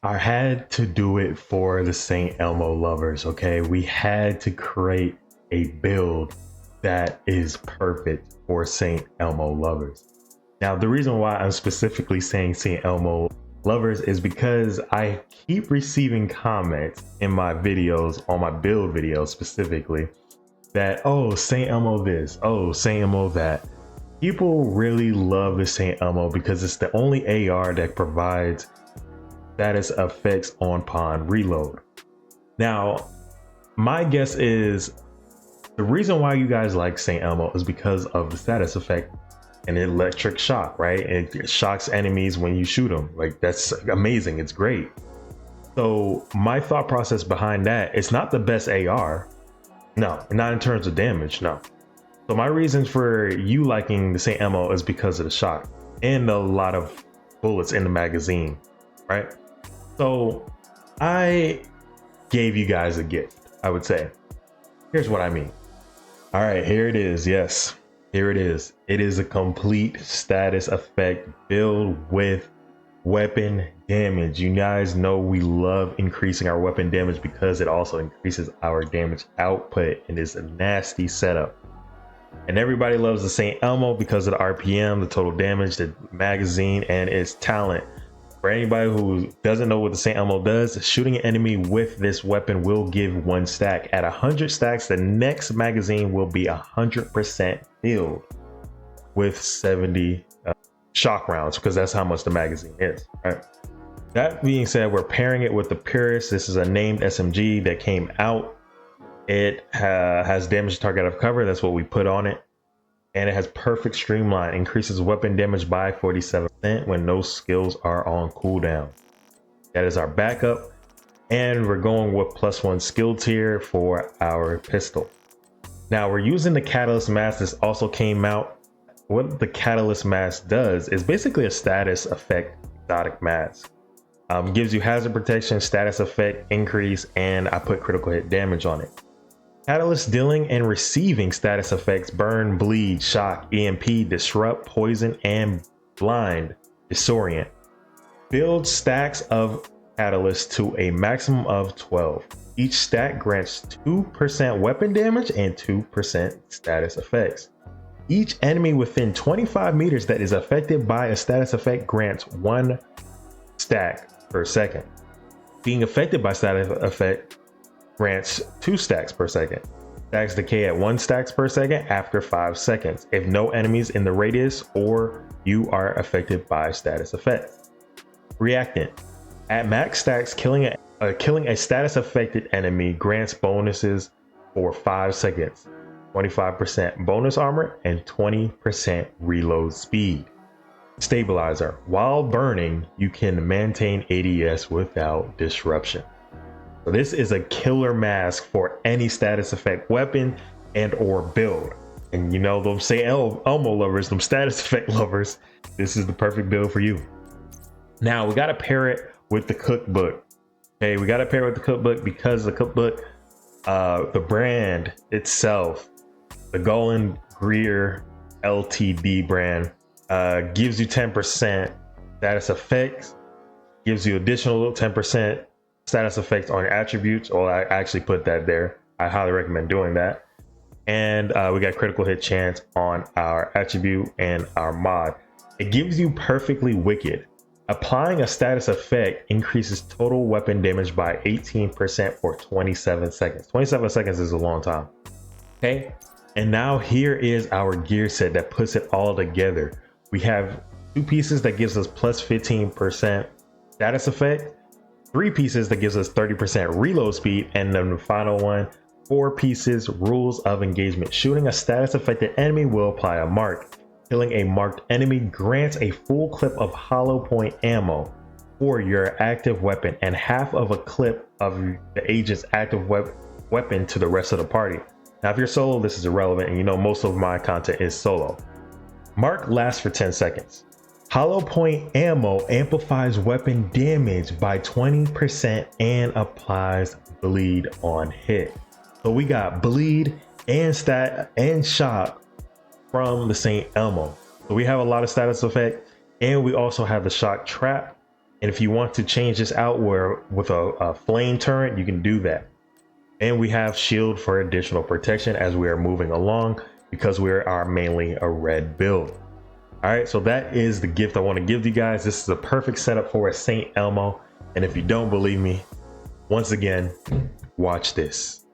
I had to do it for the Saint Elmo lovers, okay? We had to create a build that is perfect for Saint Elmo lovers. Now, the reason why I'm specifically saying Saint Elmo lovers is because I keep receiving comments in my videos, on my build videos specifically, that, oh, Saint Elmo this, oh, Saint Elmo that. People really love the Saint Elmo because it's the only AR that provides status effects on pawn reload. Now, my guess is the reason why you guys like Saint Elmo is because of the status effect and electric shock, right? It shocks enemies when you shoot them. Like, that's amazing. It's great. So my thought process behind that, it's not the best AR. No, not in terms of damage, no. So my reasons for you liking the Saint Elmo is because of the shock and a lot of bullets in the magazine, right? So I gave you guys a gift, I would say. Here's what I mean. All right, here it is. Yes, here it is. It is a complete status effect build with weapon damage. You guys know we love increasing our weapon damage because it also increases our damage output and is a nasty setup. And everybody loves the Saint Elmo because of the RPM, the total damage, the magazine, and its talent. For anybody who doesn't know what the Saint Elmo does, shooting an enemy with this weapon will give 1 stack. At 100 stacks, the next magazine will be 100% filled with 70 shock rounds, because that's how much the magazine is, right? That being said, we're pairing it with the Purist. This is a named SMG that came out. It has damage to target out of cover. That's what we put on it. And it has perfect streamline, increases weapon damage by 47% when no skills are on cooldown. That is our backup. And we're going with +1 skill tier for our pistol. Now we're using the Catalyst mask. This also came out. What the Catalyst mask does is basically a status effect exotic mask. Gives you hazard protection, status effect increase, and I put critical hit damage on it. Catalyst dealing and receiving status effects: burn, bleed, shock, EMP, disrupt, poison, and blind, disorient. Build stacks of Catalyst to a maximum of 12. Each stack grants 2% weapon damage and 2% status effects. Each enemy within 25 meters that is affected by a status effect grants 1 stack per second. Being affected by status effect grants 2 stacks per second. Stacks decay at 1 stacks per second after 5 seconds if no enemies in the radius or you are affected by status effects. Reactant: at max stacks, killing a status affected enemy grants bonuses for 5 seconds, 25% bonus armor and 20% reload speed. Stabilizer: while burning, you can maintain ADS without disruption. So this is a killer mask for any status effect weapon and or build. And you know, them Saint Elmo lovers, them status effect lovers, this is the perfect build for you. Now we got to pair it with the cookbook. Okay, we got to pair it with the cookbook because the cookbook, the brand itself, the Golden Greer LTD brand, gives you 10% status effects, gives you additional 10% status effects on your attributes. Or I actually put that there. I highly recommend doing that. And we got critical hit chance on our attribute and our mod. It gives you perfectly wicked. Applying a status effect increases total weapon damage by 18% for 27 seconds. 27 seconds is a long time. Okay. And now here is our gear set that puts it all together. We have 2 pieces that gives us plus 15% status effect, 3 pieces that gives us 30% reload speed, and then the final one, 4 pieces, rules of engagement. Shooting a status affected enemy will apply a mark. Killing a marked enemy grants a full clip of hollow point ammo for your active weapon and half of a clip of the agent's active weapon to the rest of the party. Now if you're solo, this is irrelevant, and you know most of my content is solo. Mark lasts for 10 seconds. Hollow point ammo amplifies weapon damage by 20% and applies bleed on hit. So we got bleed and stat and shock from the Saint Elmo. So we have a lot of status effect, and we also have the shock trap And if you want to change this out where with a flame turret, you can do that. And we have shield for additional protection as we are moving along because we are mainly a red build. All right, so that is the gift I want to give you guys. This is a perfect setup for a Saint Elmo. And if you don't believe me, once again, watch this.